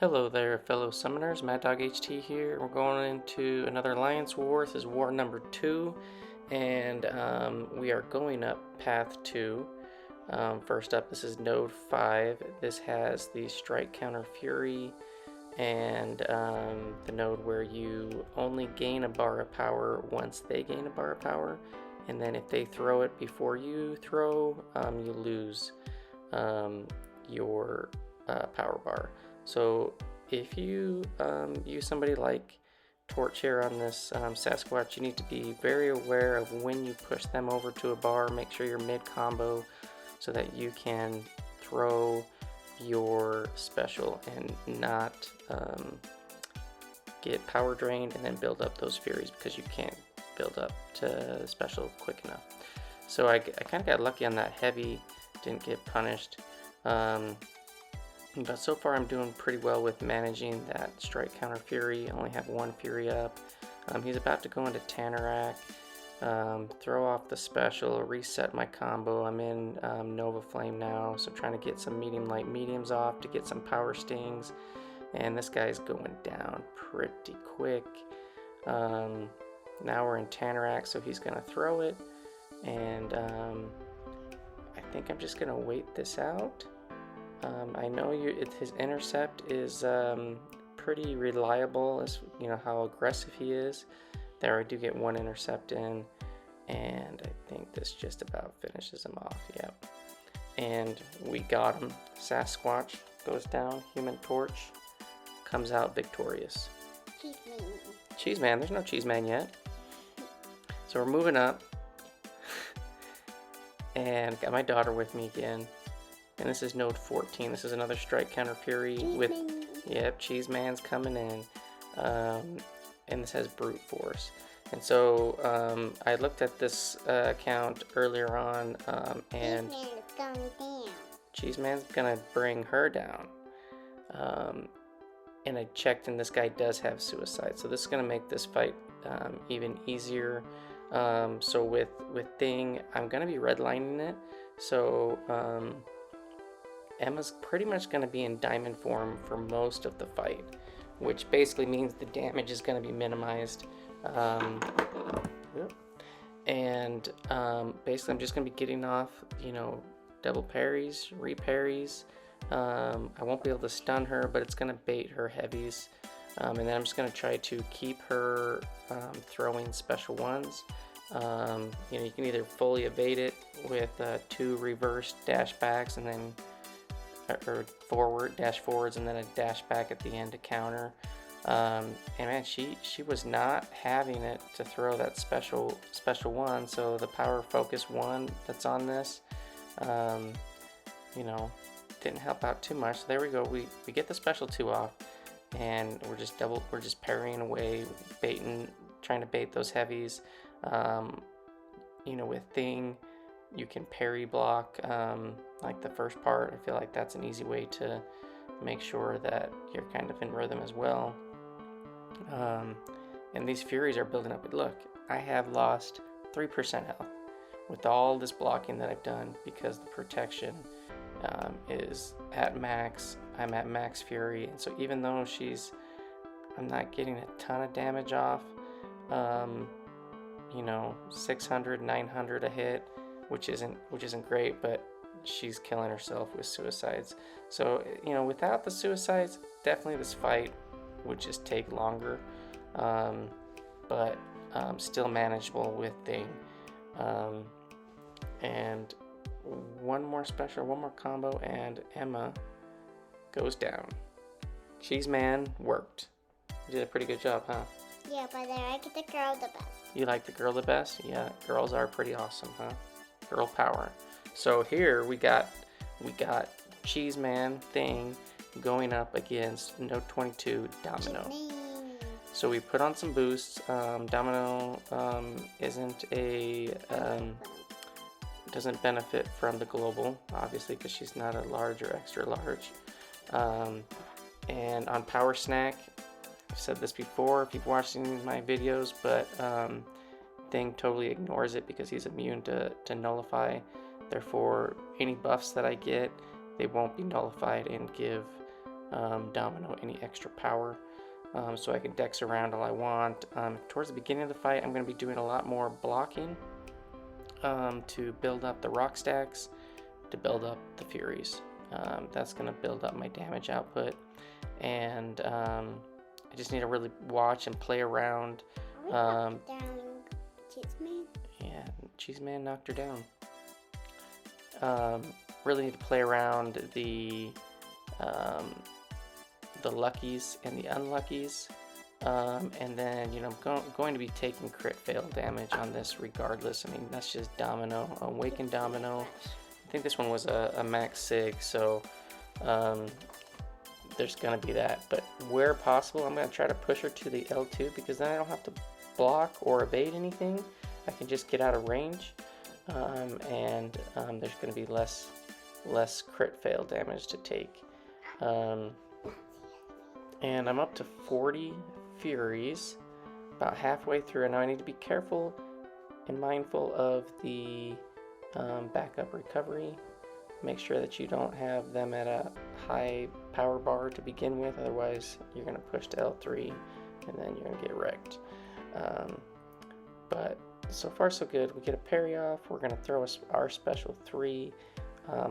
Hello there, fellow summoners. Mad Dog HT here. We're going into another Alliance War. This is War number 2, and we are going up Path 2. First up, this is Node 5. This has the Strike Counter Fury, and the node where you only gain a bar of power once they gain a bar of power, and then if they throw it before you throw, you lose your power bar. So if you use somebody like Torch here on this Sasquatch, you need to be very aware of when you push them over to a bar. Make sure you're mid-combo so that you can throw your special and not get power drained and then build up those Furies, because you can't build up to special quick enough. So I kind of got lucky on that heavy, didn't get punished. But so far I'm doing pretty well with managing that Strike Counter Fury. I only have one Fury up. He's about to go into Tanarak, throw off the special, reset my combo. I'm in Nova Flame now, so trying to get some medium light mediums off to get some power stings. And this guy's going down pretty quick. Now we're in Tanarak, so he's going to throw it. And I think I'm just going to wait this out. I know his intercept is pretty reliable, as you know how aggressive he is. There I do get one intercept in, and I think this just about finishes him off. Yep. And we got him. Sasquatch goes down. Human Torch comes out victorious. Cheese man. There's no cheese man yet. So we're moving up, and got my daughter with me again. And this is node 14. This is another Strike Counter Fury with, yep, Cheese Man's coming in. And this has Brute Force. And so I looked at this account earlier on, and Cheese Man's gonna bring her down. And I checked, and this guy does have Suicide. So this is gonna make this fight even easier. So with Thing, I'm gonna be redlining it. So Emma's pretty much going to be in diamond form for most of the fight, which basically means the damage is going to be minimized. And basically I'm just going to be getting off, double parries, re-parries. I won't be able to stun her, but it's going to bait her heavies. And then I'm just going to try to keep her throwing special ones. You can either fully evade it with 2 reverse dash backs and then or dash forwards and then a dash back at the end to counter. And man, she was not having it to throw that special one. So the power focus one that's on this, didn't help out too much. So there we go. We get the special 2 off, and we're just parrying away, trying to bait those heavies. With Thing, you can parry block, like the first part. I feel like that's an easy way to make sure that you're kind of in rhythm as well. And these Furies are building up. Look, I have lost 3% health with all this blocking that I've done, because the protection is at max. I'm at max Fury, and so even though I'm not getting a ton of damage off, 600, 900 a hit, which isn't great, but she's killing herself with suicides. So without the suicides, definitely this fight would just take longer, but still manageable with Thing. And one more combo, and Emma goes down. Cheese Man worked. You did a pretty good job, huh? Yeah, but I like the girl the best. You like the girl the best? Yeah, girls are pretty awesome, huh? Girl power. So here we got Cheese Man Thing going up against Node 22 Domino. So we put on some boosts. Domino doesn't benefit from the global, obviously, because she's not a large or extra large. And on Power Snack, I've said this before if you've watched any of my videos, but Thing totally ignores it because he's immune to nullify. Therefore, any buffs that I get, they won't be nullified and give Domino any extra power. So I can dex around all I want. Towards the beginning of the fight, I'm going to be doing a lot more blocking to build up the rock stacks, to build up the furies. That's going to build up my damage output, and I just need to really watch and play around. Down Cheese Man. Yeah, Cheese Man knocked her down. Really need to play around the luckies and the unluckies, and then I'm going to be taking crit fail damage on this regardless. I mean, that's just Domino, Awakened Domino. I think this one was a max sig, so there's gonna be that, but where possible I'm gonna try to push her to the L2, because then I don't have to block or evade anything. I can just get out of range, and there's gonna be less crit fail damage to take. And I'm up to 40 Furies, about halfway through, and now I need to be careful and mindful of the backup recovery. Make sure that you don't have them at a high power bar to begin with, otherwise you're going to push to L3 and then you're going to get wrecked. But so far so good. We get a parry off. We're going to throw our special 3. I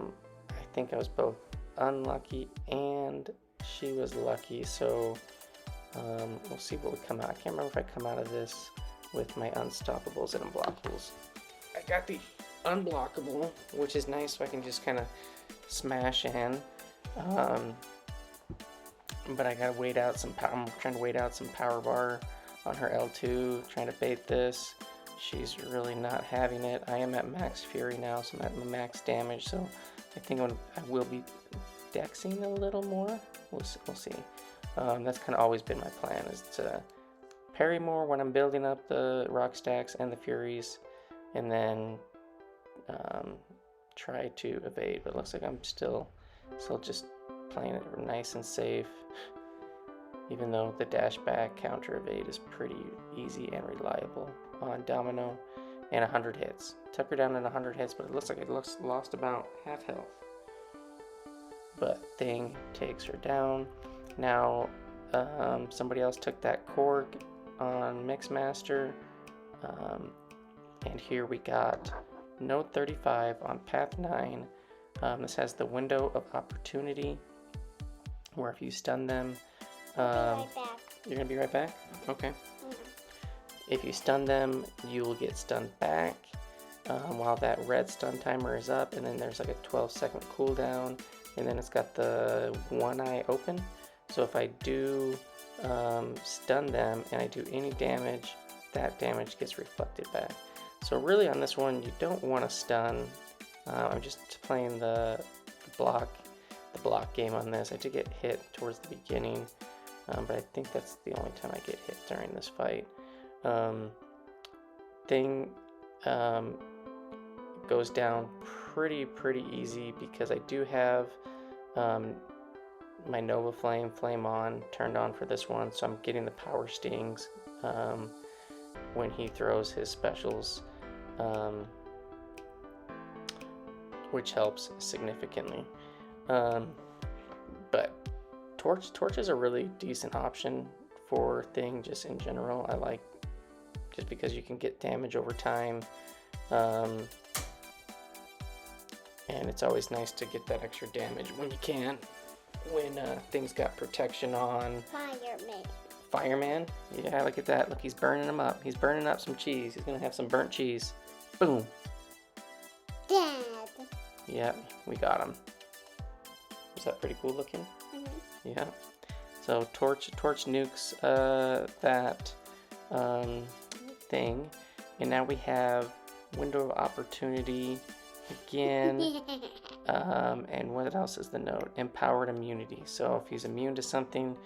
think I was both unlucky and she was lucky, so we'll see what we come out. I can't remember if I come out of this with my unstoppables and unblockables. I got the unblockable, which is nice, so I can just kind of smash in. But I gotta wait out some I'm trying to wait out some power bar on her L2, trying to bait this. She's really not having it. I am at max fury now, so I'm at my max damage, so I think I will be dexing a little more. We'll see. That's kind of always been my plan, is to parry more when I'm building up the rock stacks and the furies, and then try to evade. But it looks like I'm still just playing it nice and safe, even though the dash back counter evade is pretty easy and reliable on Domino. And 100 hits. Took her down in 100 hits, but it looks like it lost about half health. But Thing takes her down. Now somebody else took that Korg on Mixmaster, and here we got Node 35 on Path 9. This has the window of opportunity, where if you stun them, I'll be right back. you're gonna be right back? Okay. Mm-hmm. If you stun them, you will get stunned back while that red stun timer is up, and then there's like a 12-second cooldown, and then it's got the one eye open. So if I do stun them and I do any damage, that damage gets reflected back. So really on this one, you don't want to stun. I'm just playing the block game on this. I did get hit towards the beginning, but I think that's the only time I get hit during this fight. Thing goes down pretty easy, because I do have my Nova Flame on turned on for this one, so I'm getting the power stings when he throws his specials, which helps significantly. But Torch is a really decent option for Thing, just in general. I like, just because you can get damage over time, and it's always nice to get that extra damage when you can, when Thing's got protection on. Fireman? Yeah, look at that. Look, he's burning them up. He's burning up some cheese. He's gonna have some burnt cheese. Boom. Dad. Yep, we got him. Is that pretty cool looking? Mm-hmm. Yeah. So Torch nukes that Thing, and now we have window of opportunity again. And what else is the note? Empowered immunity. So if he's immune to something,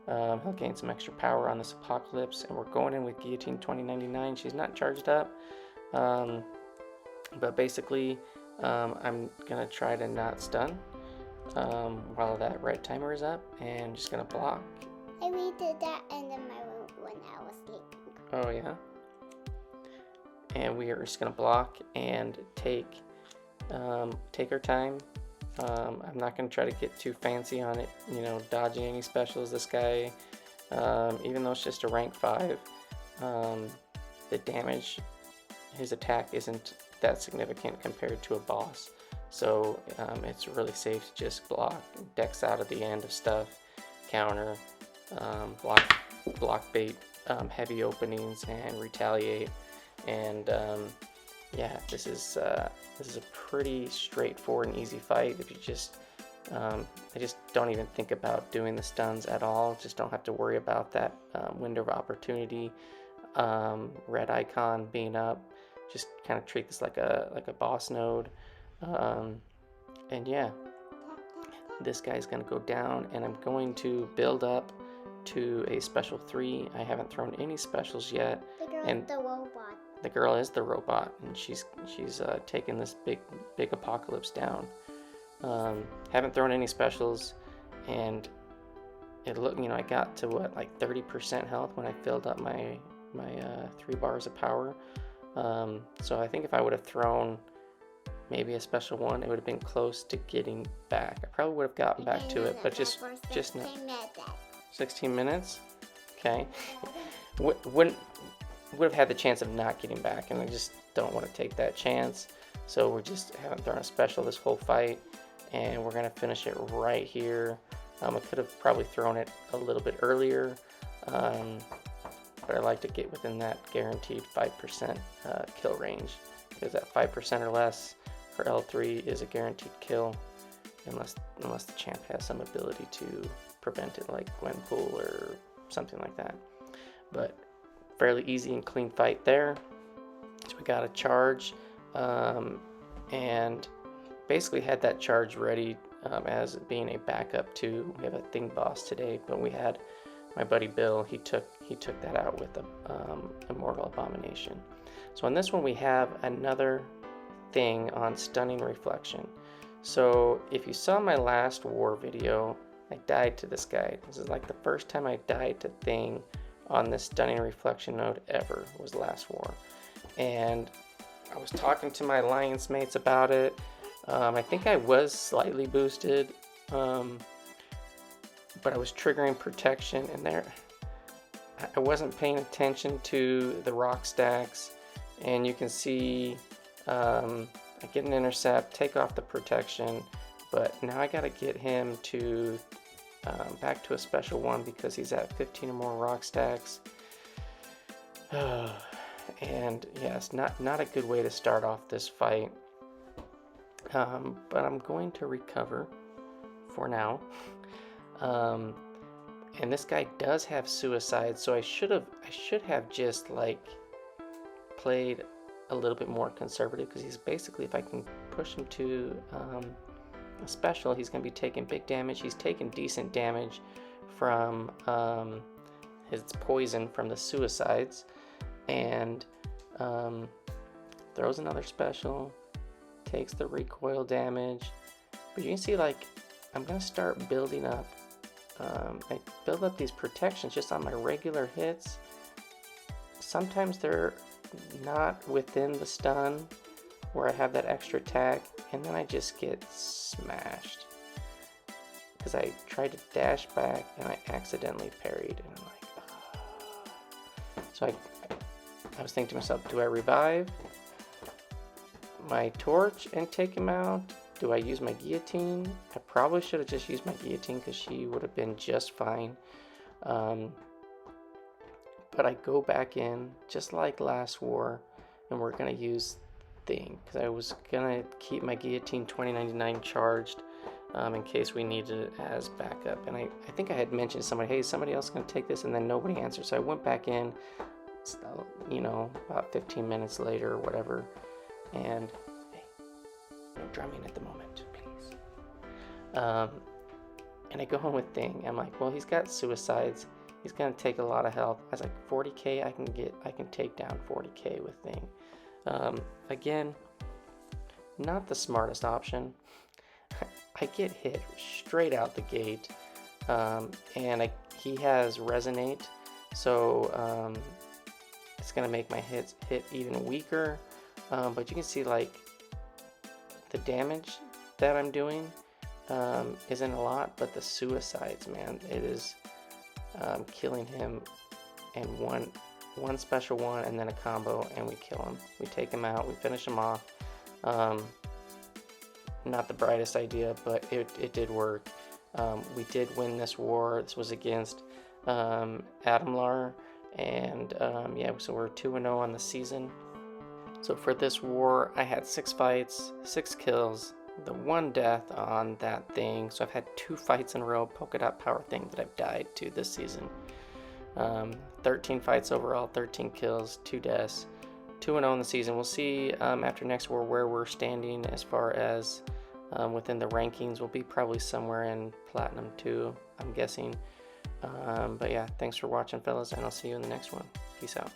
he'll gain some extra power on this apocalypse. And we're going in with Guillotine 2099. She's not charged up, but basically I'm gonna try to not stun while that red timer is up, and just gonna block. I redid that in my room when I was sleeping. Oh yeah. And we are just gonna block and take our time I'm not going to try to get too fancy on it, you know, dodging any specials. This guy, even though it's just a rank 5, the damage, his attack isn't that significant compared to a boss. So it's really safe to just block, dex out at the end of stuff, counter, block bait heavy openings, and retaliate. And yeah, this is a pretty straightforward and easy fight. If you just I just don't even think about doing the stuns at all. Just don't have to worry about that window of opportunity, red icon being up. Just kind of treat this like a boss node, and yeah, this guy's gonna go down, and I'm going to build up to a special 3. I haven't thrown any specials yet. The girl And is the robot. the girl is the robot, and she's taking this big apocalypse down. Haven't thrown any specials, and it looked, you know, I got to what, like 30% health when I filled up my 3 bars of power. So I think if I would have thrown maybe a special one, it would have been close to getting back. I probably would have gotten back to it, but just not. 16 minutes? Okay. Would have had the chance of not getting back, and I just don't want to take that chance. So we just haven't thrown a special this whole fight, and we're going to finish it right here. I could have probably thrown it a little bit earlier, but I like to get within that guaranteed 5% kill range, because that 5% or less for L3 is a guaranteed kill, unless the champ has some ability to prevent it, like Gwenpool or something like that. But fairly easy and clean fight there. So we got a charge, and basically had that charge ready as being a backup to. We have a thing boss today, but we had my buddy Bill. He took that out with a Immortal Abomination. So on this one we have another thing on Stunning Reflection. So if you saw my last war video, I died to this guy. This is like the first time I died to Thing on this Stunning Reflection node ever, was last war. And I was talking to my alliance mates about it. I think I was slightly boosted, but I was triggering protection, and there I wasn't paying attention to the rock stacks, and you can see I get an intercept, take off the protection, but now I gotta get him to back to a special 1 because he's at 15 or more rock stacks. And yes, not a good way to start off this fight. But I'm going to recover for now. And this guy does have suicide, so I should have just like played a little bit more conservative, because he's basically, if I can push him to a special, he's going to be taking big damage. He's taking decent damage from his poison from the suicides, and throws another special, takes the recoil damage. But you can see, like, I'm going to start building up. I build up these protections just on my regular hits. Sometimes they're not within the stun where I have that extra attack, and then I just get smashed because I tried to dash back and I accidentally parried, and I'm like, ugh. So I was thinking to myself, do I revive my torch and take him out? Do I use my guillotine? I probably should have just used my guillotine because she would have been just fine. But I go back in just like last war, and we're gonna use Thing, because I was gonna keep my guillotine 2099 charged in case we needed it as backup. And I think I had mentioned to somebody, hey, is somebody else gonna take this? And then nobody answered, so I went back in, you know, about 15 minutes later or whatever. And hey, no drumming at the moment, please. And I go home with Thing. I'm like, well, he's got suicides. He's gonna take a lot of health. I was like, 40k, I can take down 40k with Thing. Again, not the smartest option. I get hit straight out the gate, and he has Resonate, so it's gonna make my hit even weaker. But you can see, like, the damage that I'm doing isn't a lot, but the suicides, man, it is killing him in one special one and then a combo, and we kill him. We take him out, we finish him off. Not the brightest idea, but it did work. We did win this war. This was against Adamlar, and yeah, so we're 2-0 on the season. So for this war, I had 6 fights, 6 kills, the 1 death on that thing. So I've had 2 fights in a row, polka dot power thing, that I've died to this season. 13 fights overall, 13 kills, 2 deaths, 2-0 in the season. We'll see after next war where we're standing as far as within the rankings. We'll be probably somewhere in Platinum 2, I'm guessing. But yeah, thanks for watching, fellas, and I'll see you in the next one. Peace out.